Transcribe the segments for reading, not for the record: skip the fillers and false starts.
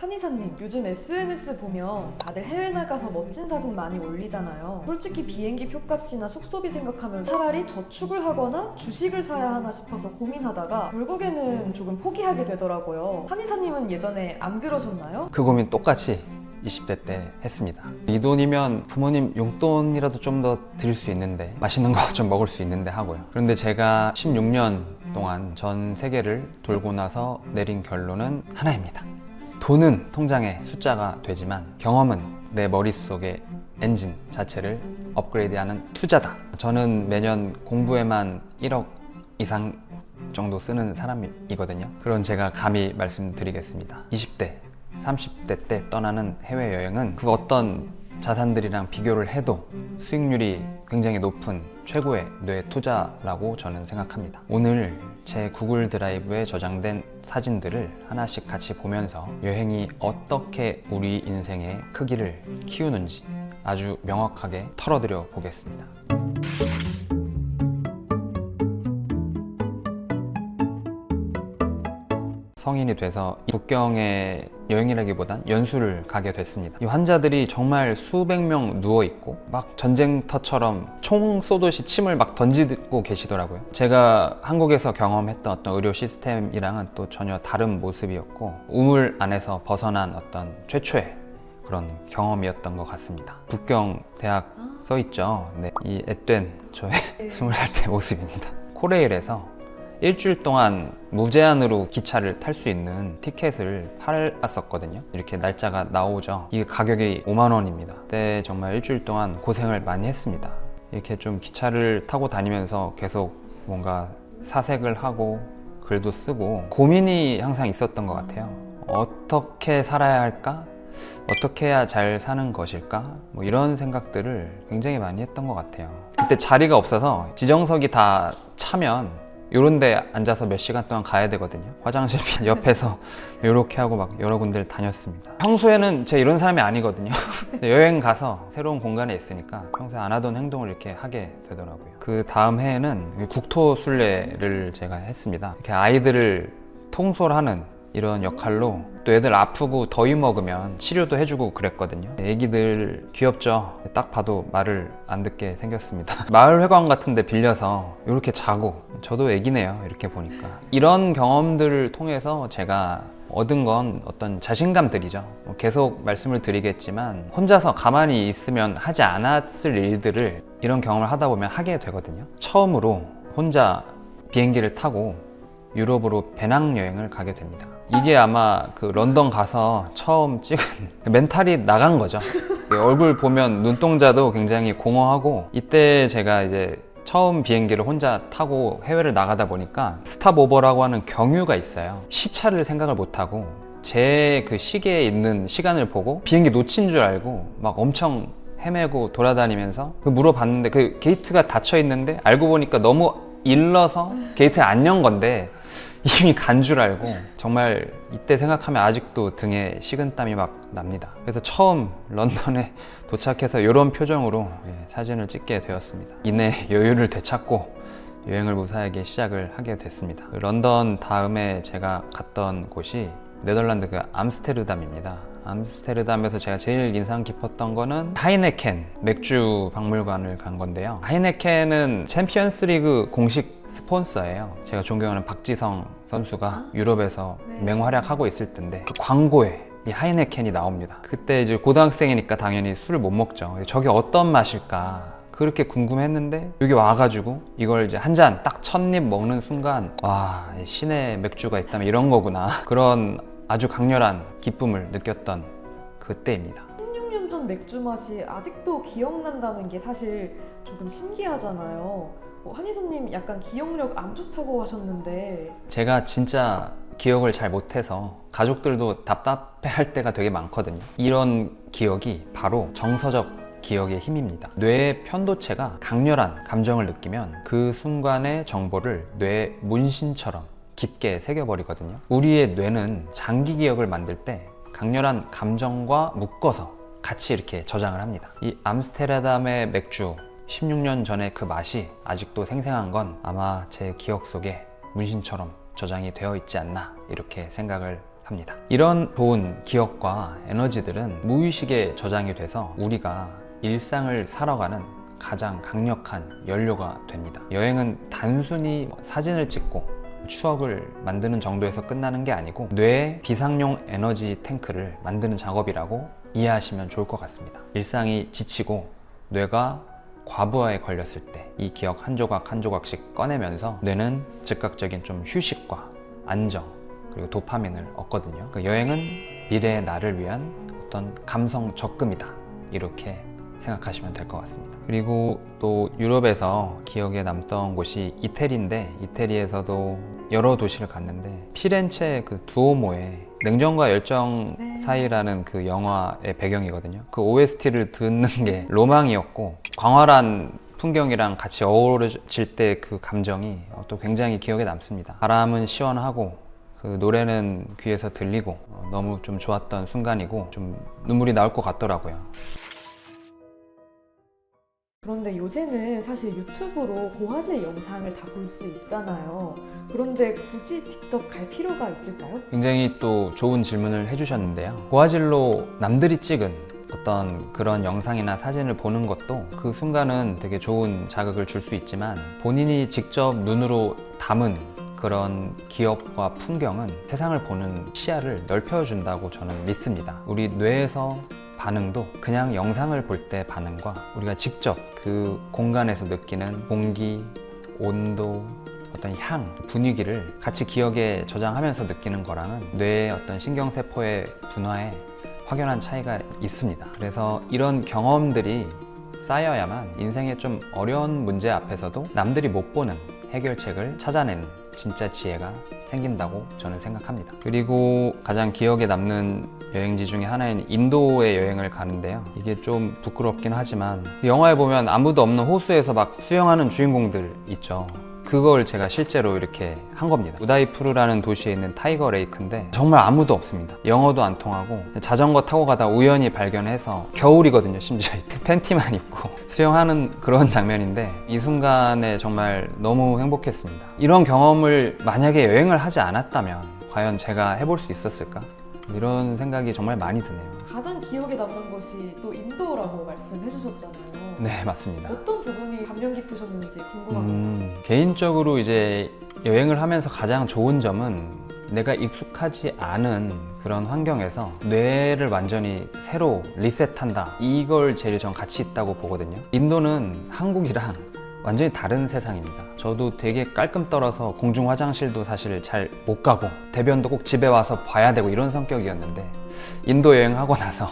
한의사님, 요즘 SNS 보면 다들 해외 나가서 멋진 사진 많이 올리잖아요. 솔직히 비행기 표값이나 숙소비 생각하면 차라리 저축을 하거나 주식을 사야 하나 싶어서 고민하다가 결국에는 조금 포기하게 되더라고요. 한의사님은 예전에 안 그러셨나요? 그 고민 똑같이 20대 때 했습니다. 이 돈이면 부모님 용돈이라도 좀 더 드릴 수 있는데, 맛있는 거 좀 먹을 수 있는데 하고요. 그런데 제가 16년 동안 전 세계를 돌고 나서 내린 결론은 하나입니다. 돈은 통장에 숫자가 되지만 경험은 내 머릿속의 엔진 자체를 업그레이드하는 투자다. 저는 매년 공부에만 1억 이상 정도 쓰는 사람이거든요. 그런 제가 감히 말씀드리겠습니다. 20대, 30대 때 떠나는 해외여행은 그 어떤 자산들이랑 비교를 해도 수익률이 굉장히 높은 최고의 뇌 투자라고 저는 생각합니다. 오늘 제 구글 드라이브에 저장된 사진들을 하나씩 같이 보면서 여행이 어떻게 우리 인생의 크기를 키우는지 아주 명확하게 털어드려 보겠습니다. 성인이 돼서 북경에 여행이라기보단 연수를 가게 됐습니다. 이 환자들이 정말 수백 명 누워있고 막 전쟁터처럼 총 쏘듯이 침을 막 던지고 계시더라고요. 제가 한국에서 경험했던 어떤 의료 시스템이랑은 또 전혀 다른 모습이었고 우물 안에서 벗어난 어떤 최초의 그런 경험이었던 것 같습니다. 북경 대학 써있죠. 네, 이 앳된 저의 20살 때 모습입니다. 코레일에서 일주일 동안 무제한으로 기차를 탈 수 있는 티켓을 팔았었거든요. 이렇게 날짜가 나오죠. 이게 가격이 5만 원입니다. 그때 정말 일주일 동안 고생을 많이 했습니다. 이렇게 좀 기차를 타고 다니면서 계속 뭔가 사색을 하고 글도 쓰고 고민이 항상 있었던 것 같아요. 어떻게 살아야 할까? 어떻게 해야 잘 사는 것일까? 뭐 이런 생각들을 굉장히 많이 했던 것 같아요. 그때 자리가 없어서 지정석이 다 차면 이런 데 앉아서 몇 시간 동안 가야 되거든요. 화장실 옆에서 이렇게 하고 막 여러 군데를 다녔습니다. 평소에는 제가 이런 사람이 아니거든요. 여행 가서 새로운 공간에 있으니까 평소에 안 하던 행동을 이렇게 하게 되더라고요. 그 다음 해에는 국토순례를 제가 했습니다. 이렇게 아이들을 통솔하는 이런 역할로 또 애들 아프고 더위 먹으면 치료도 해주고 그랬거든요. 애기들 귀엽죠? 딱 봐도 말을 안 듣게 생겼습니다. 마을회관 같은 데 빌려서 이렇게 자고 저도 애기네요. 이렇게 보니까 이런 경험들을 통해서 제가 얻은 건 어떤 자신감들이죠. 계속 말씀을 드리겠지만 혼자서 가만히 있으면 하지 않았을 일들을 이런 경험을 하다 보면 하게 되거든요. 처음으로 혼자 비행기를 타고 유럽으로 배낭여행을 가게 됩니다. 이게 아마 그 런던 가서 처음 찍은 멘탈이 나간 거죠. 얼굴 보면 눈동자도 굉장히 공허하고 이때 제가 이제 처음 비행기를 혼자 타고 해외를 나가다 보니까 스탑오버라고 하는 경유가 있어요. 시차를 생각을 못하고 제 그 시계에 있는 시간을 보고 비행기 놓친 줄 알고 막 엄청 헤매고 돌아다니면서 물어봤는데 그 게이트가 닫혀 있는데 알고 보니까 너무 일러서 게이트를 안 연 건데 이미 간 줄 알고 정말 이때 생각하면 아직도 등에 식은땀이 막 납니다. 그래서 처음 런던에 도착해서 이런 표정으로 사진을 찍게 되었습니다. 이내 여유를 되찾고 여행을 무사하게 시작을 하게 됐습니다. 런던 다음에 제가 갔던 곳이 네덜란드 그 암스테르담입니다. 암스테르담에서 제가 제일 인상 깊었던 거는 하이네켄 맥주 박물관을 간 건데요. 하이네켄은 챔피언스 리그 공식 스폰서예요. 제가 존경하는 박지성 선수가 유럽에서 맹활약하고 있을 텐데 그 광고에 이 하이네켄이 나옵니다. 그때 이제 고등학생이니까 당연히 술을 못 먹죠. 저게 어떤 맛일까 그렇게 궁금했는데 여기 와가지고 이걸 이제 한 잔 딱 첫 입 먹는 순간 와, 신의 맥주가 있다면 이런 거구나. 그런 아주 강렬한 기쁨을 느꼈던 그때입니다. 16년 전 맥주 맛이 아직도 기억난다는 게 사실 조금 신기하잖아요. 한의사님 약간 기억력 안 좋다고 하셨는데 제가 진짜 기억을 잘 못해서 가족들도 답답해할 때가 되게 많거든요. 이런 기억이 바로 정서적 기억의 힘입니다. 뇌의 편도체가 강렬한 감정을 느끼면 그 순간의 정보를 뇌의 문신처럼 깊게 새겨버리거든요. 우리의 뇌는 장기 기억을 만들 때 강렬한 감정과 묶어서 같이 이렇게 저장을 합니다. 이 암스테르담의 맥주 16년 전의 그 맛이 아직도 생생한 건 아마 제 기억 속에 문신처럼 저장이 되어 있지 않나 이렇게 생각을 합니다. 이런 좋은 기억과 에너지들은 무의식에 저장이 돼서 우리가 일상을 살아가는 가장 강력한 연료가 됩니다. 여행은 단순히 사진을 찍고 추억을 만드는 정도에서 끝나는 게 아니고 뇌의 비상용 에너지 탱크를 만드는 작업이라고 이해하시면 좋을 것 같습니다. 일상이 지치고 뇌가 과부하에 걸렸을 때 이 기억 한 조각 한 조각씩 꺼내면서 뇌는 즉각적인 좀 휴식과 안정 그리고 도파민을 얻거든요. 그 여행은 미래의 나를 위한 어떤 감성 적금이다, 이렇게 생각하시면 될 것 같습니다. 그리고 또 유럽에서 기억에 남던 곳이 이태리인데, 이태리에서도 여러 도시를 갔는데 피렌체 그 두오모에 냉정과 열정 사이라는 그 영화의 배경이거든요. 그 OST를 듣는 게 로망이었고, 광활한 풍경이랑 같이 어우러질 때 그 감정이 또 굉장히 기억에 남습니다. 바람은 시원하고 그 노래는 귀에서 들리고 너무 좀 좋았던 순간이고 좀 눈물이 나올 것 같더라고요. 그런데 요새는 사실 유튜브로 고화질 영상을 다 볼 수 있잖아요. 그런데 굳이 직접 갈 필요가 있을까요? 굉장히 또 좋은 질문을 해주셨는데요. 고화질로 남들이 찍은 어떤 그런 영상이나 사진을 보는 것도 그 순간은 되게 좋은 자극을 줄 수 있지만, 본인이 직접 눈으로 담은 그런 기업과 풍경은 세상을 보는 시야를 넓혀준다고 저는 믿습니다. 우리 뇌에서 반응도 그냥 영상을 볼 때 반응과 우리가 직접 그 공간에서 느끼는 공기, 온도, 어떤 향, 분위기를 같이 기억에 저장하면서 느끼는 거랑은 뇌의 어떤 신경세포의 분화에 확연한 차이가 있습니다. 그래서 이런 경험들이 쌓여야만 인생의 좀 어려운 문제 앞에서도 남들이 못 보는 해결책을 찾아내는 진짜 지혜가 생긴다고 저는 생각합니다. 그리고 가장 기억에 남는 여행지 중에 하나인 인도에 여행을 가는데요. 이게 좀 부끄럽긴 하지만 영화에 보면 아무도 없는 호수에서 막 수영하는 주인공들 있죠. 그걸 제가 실제로 이렇게 한 겁니다. 우다이푸르라는 도시에 있는 타이거 레이크인데 정말 아무도 없습니다. 영어도 안 통하고 자전거 타고 가다 우연히 발견해서, 겨울이거든요 심지어, 팬티만 입고 수영하는 그런 장면인데 이 순간에 정말 너무 행복했습니다. 이런 경험을 만약에 여행을 하지 않았다면 과연 제가 해볼 수 있었을까? 이런 생각이 정말 많이 드네요. 가장 기억에 남는 것이 또 인도라고 말씀해 주셨잖아요. 네, 맞습니다. 어떤 부분이 감명 깊으셨는지 궁금합니다. 개인적으로 이제 여행을 하면서 가장 좋은 점은 내가 익숙하지 않은 그런 환경에서 뇌를 완전히 새로 리셋한다, 이걸 제일 전 가치 있다고 보거든요. 인도는 한국이랑 완전히 다른 세상입니다. 저도 되게 깔끔 떨어서 공중 화장실도 사실 잘 못 가고 대변도 꼭 집에 와서 봐야 되고 이런 성격이었는데, 인도 여행하고 나서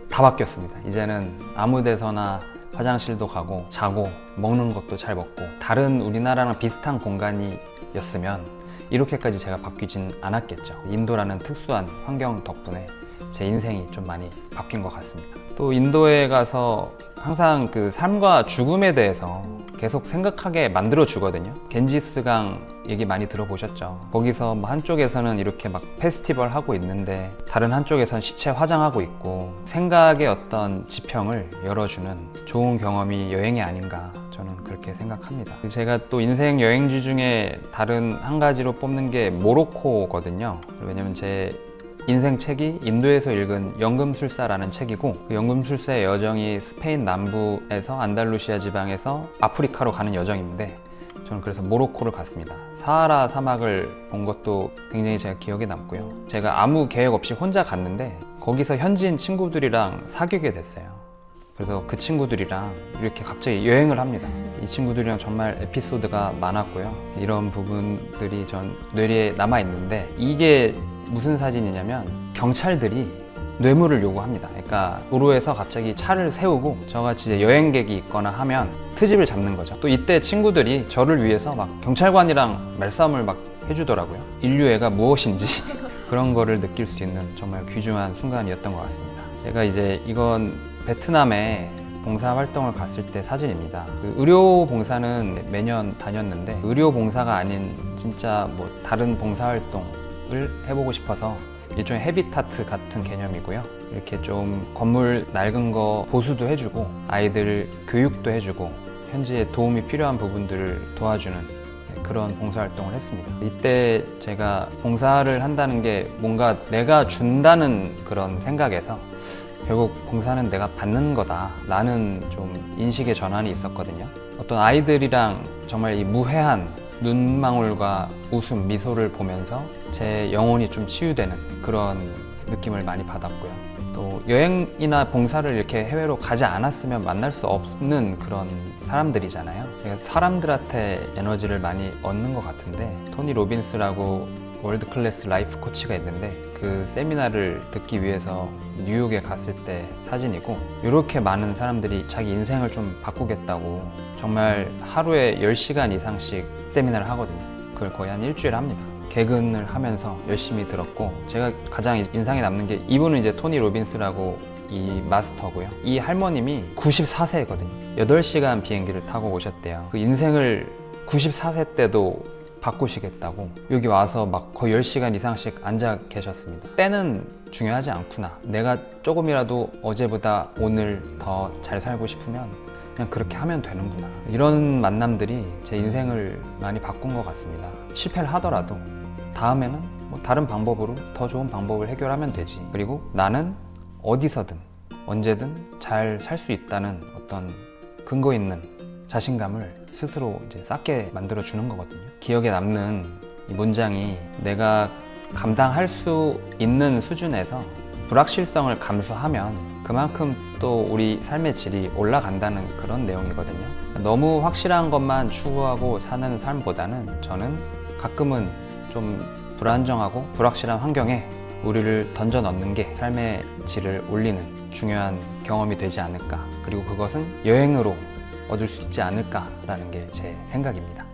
다 바뀌었습니다. 이제는 아무 데서나 화장실도 가고 자고 먹는 것도 잘 먹고, 다른 우리나라랑 비슷한 공간이었으면 이렇게까지 제가 바뀌진 않았겠죠. 인도라는 특수한 환경 덕분에 제 인생이 좀 많이 바뀐 것 같습니다. 또 인도에 가서 항상 그 삶과 죽음에 대해서 계속 생각하게 만들어 주거든요. 겐지스강 얘기 많이 들어보셨죠? 거기서 뭐 한쪽에서는 이렇게 막 페스티벌 하고 있는데 다른 한쪽에서는 시체 화장하고 있고, 생각의 어떤 지평을 열어주는 좋은 경험이 여행이 아닌가, 저는 그렇게 생각합니다. 제가 또 인생 여행지 중에 다른 한 가지로 뽑는 게 모로코거든요. 왜냐면 제 인생 책이 인도에서 읽은 연금술사라는 책이고, 그 연금술사의 여정이 스페인 남부에서 안달루시아 지방에서 아프리카로 가는 여정인데, 저는 그래서 모로코를 갔습니다. 사하라 사막을 본 것도 굉장히 제가 기억에 남고요. 제가 아무 계획 없이 혼자 갔는데 거기서 현지인 친구들이랑 사귀게 됐어요. 그래서 그 친구들이랑 이렇게 갑자기 여행을 합니다. 이 친구들이랑 정말 에피소드가 많았고요. 이런 부분들이 전 뇌리에 남아있는데, 이게 무슨 사진이냐면 경찰들이 뇌물을 요구합니다. 그러니까 도로에서 갑자기 차를 세우고 저같이 이제 여행객이 있거나 하면 트집을 잡는 거죠. 또 이때 친구들이 저를 위해서 막 경찰관이랑 말싸움을 막 해주더라고요. 인류애가 무엇인지 그런 거를 느낄 수 있는 정말 귀중한 순간이었던 것 같습니다. 제가 이제 이건 베트남에 봉사활동을 갔을 때 사진입니다. 그 의료 봉사는 매년 다녔는데 의료 봉사가 아닌 진짜 뭐 다른 봉사활동을 해보고 싶어서 일종의 헤비타트 같은 개념이고요. 이렇게 좀 건물 낡은 거 보수도 해주고 아이들 교육도 해주고 현지에 도움이 필요한 부분들을 도와주는 그런 봉사활동을 했습니다. 이때 제가 봉사를 한다는 게 뭔가 내가 준다는 그런 생각에서 결국 봉사는 내가 받는 거다 라는 좀 인식의 전환이 있었거든요. 어떤 아이들이랑 정말 이 무해한 눈망울과 웃음, 미소를 보면서 제 영혼이 좀 치유되는 그런 느낌을 많이 받았고요. 또 여행이나 봉사를 이렇게 해외로 가지 않았으면 만날 수 없는 그런 사람들이잖아요. 제가 사람들한테 에너지를 많이 얻는 것 같은데, 토니 로빈스라고 월드 클래스 라이프 코치가 있는데 그 세미나를 듣기 위해서 뉴욕에 갔을 때 사진이고, 이렇게 많은 사람들이 자기 인생을 좀 바꾸겠다고 정말 하루에 10시간 이상씩 세미나를 하거든요. 그걸 거의 한 일주일 합니다. 개근을 하면서 열심히 들었고, 제가 가장 인상에 남는 게, 이분은 이제 토니 로빈스라고 이 마스터고요. 이 할머님이 94세거든요. 8시간 비행기를 타고 오셨대요. 그 인생을 94세 때도 바꾸시겠다고 여기 와서 막 거의 10시간 이상씩 앉아 계셨습니다. 때는 중요하지 않구나. 내가 조금이라도 어제보다 오늘 더 잘 살고 싶으면 그냥 그렇게 하면 되는구나. 이런 만남들이 제 인생을 많이 바꾼 것 같습니다. 실패를 하더라도 다음에는 뭐 다른 방법으로 더 좋은 방법을 해결하면 되지. 그리고 나는 어디서든 언제든 잘 살 수 있다는 어떤 근거 있는 자신감을 스스로 이제 쌓게 만들어 주는 거거든요. 기억에 남는 이 문장이, 내가 감당할 수 있는 수준에서 불확실성을 감수하면 그만큼 또 우리 삶의 질이 올라간다는 그런 내용이거든요. 너무 확실한 것만 추구하고 사는 삶보다는 저는 가끔은 좀 불안정하고 불확실한 환경에 우리를 던져 넣는 게 삶의 질을 올리는 중요한 경험이 되지 않을까. 그리고 그것은 여행으로 얻을 수 있지 않을까라는 게 제 생각입니다.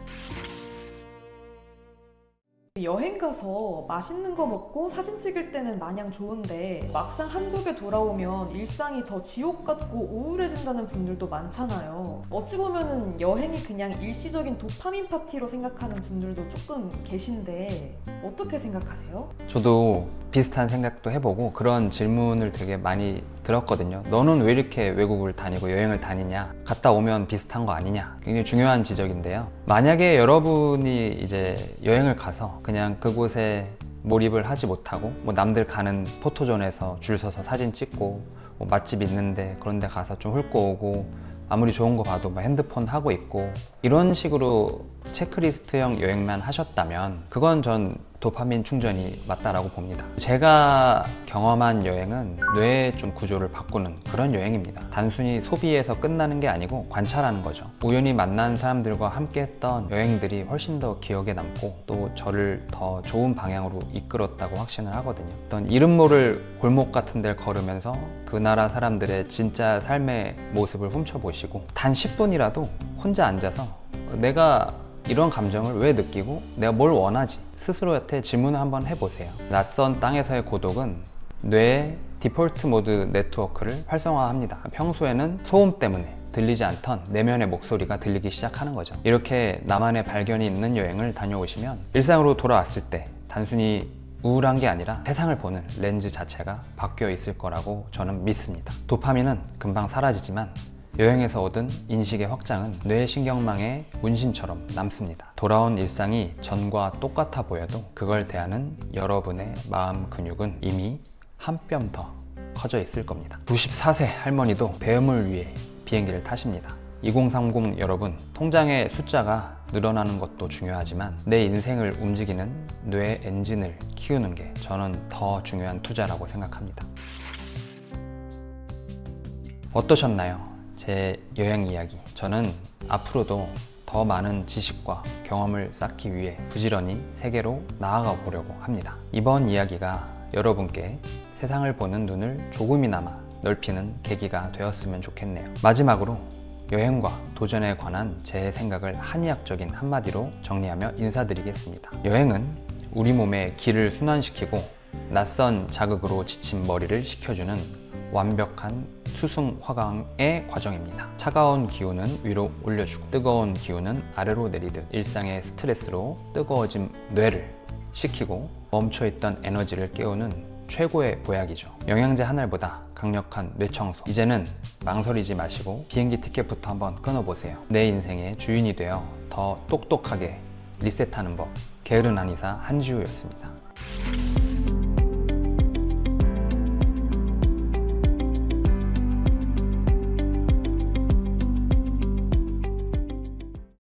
여행 가서 맛있는 거 먹고 사진 찍을 때는 마냥 좋은데, 막상 한국에 돌아오면 일상이 더 지옥 같고 우울해진다는 분들도 많잖아요. 어찌 보면은 여행이 그냥 일시적인 도파민 파티로 생각하는 분들도 조금 계신데, 어떻게 생각하세요? 저도 비슷한 생각도 해보고 그런 질문을 되게 많이 들었거든요. 너는 왜 이렇게 외국을 다니고 여행을 다니냐? 갔다 오면 비슷한 거 아니냐? 굉장히 중요한 지적인데요. 만약에 여러분이 이제 여행을 가서 그냥 그곳에 몰입을 하지 못하고, 뭐 남들 가는 포토존에서 줄 서서 사진 찍고, 뭐 맛집 있는데 그런 데 가서 좀 훑고 오고, 아무리 좋은 거 봐도 뭐 핸드폰 하고 있고, 이런 식으로 체크리스트형 여행만 하셨다면 그건 전 도파민 충전이 맞다라고 봅니다. 제가 경험한 여행은 뇌의 좀 구조를 바꾸는 그런 여행입니다. 단순히 소비에서 끝나는 게 아니고 관찰하는 거죠. 우연히 만난 사람들과 함께 했던 여행들이 훨씬 더 기억에 남고, 또 저를 더 좋은 방향으로 이끌었다고 확신을 하거든요. 어떤 이름 모를 골목 같은 데를 걸으면서 그 나라 사람들의 진짜 삶의 모습을 훔쳐보시고, 단 10분이라도 혼자 앉아서 내가 이런 감정을 왜 느끼고 내가 뭘 원하지? 스스로한테 질문을 한번 해보세요. 낯선 땅에서의 고독은 뇌의 디폴트 모드 네트워크를 활성화합니다. 평소에는 소음 때문에 들리지 않던 내면의 목소리가 들리기 시작하는 거죠. 이렇게 나만의 발견이 있는 여행을 다녀오시면 일상으로 돌아왔을 때 단순히 우울한 게 아니라 세상을 보는 렌즈 자체가 바뀌어 있을 거라고 저는 믿습니다. 도파민은 금방 사라지지만 여행에서 얻은 인식의 확장은 뇌 신경망의 문신처럼 남습니다. 돌아온 일상이 전과 똑같아 보여도 그걸 대하는 여러분의 마음 근육은 이미 한 뼘 더 커져 있을 겁니다. 94세 할머니도 배움을 위해 비행기를 타십니다. 2030 여러분, 통장의 숫자가 늘어나는 것도 중요하지만 내 인생을 움직이는 뇌 엔진을 키우는 게 저는 더 중요한 투자라고 생각합니다. 어떠셨나요? 제 여행 이야기. 저는 앞으로도 더 많은 지식과 경험을 쌓기 위해 부지런히 세계로 나아가 보려고 합니다. 이번 이야기가 여러분께 세상을 보는 눈을 조금이나마 넓히는 계기가 되었으면 좋겠네요. 마지막으로 여행과 도전에 관한 제 생각을 한의학적인 한마디로 정리하며 인사드리겠습니다. 여행은 우리 몸의 기를 순환시키고 낯선 자극으로 지친 머리를 식혀주는 완벽한 수승 화강의 과정입니다. 차가운 기운은 위로 올려주고 뜨거운 기운은 아래로 내리듯 일상의 스트레스로 뜨거워진 뇌를 식히고 멈춰있던 에너지를 깨우는 최고의 보약이죠. 영양제 한 알보다 강력한 뇌청소. 이제는 망설이지 마시고 비행기 티켓부터 한번 끊어보세요. 내 인생의 주인이 되어 더 똑똑하게 리셋하는 법, 게으른 한의사 한지우였습니다.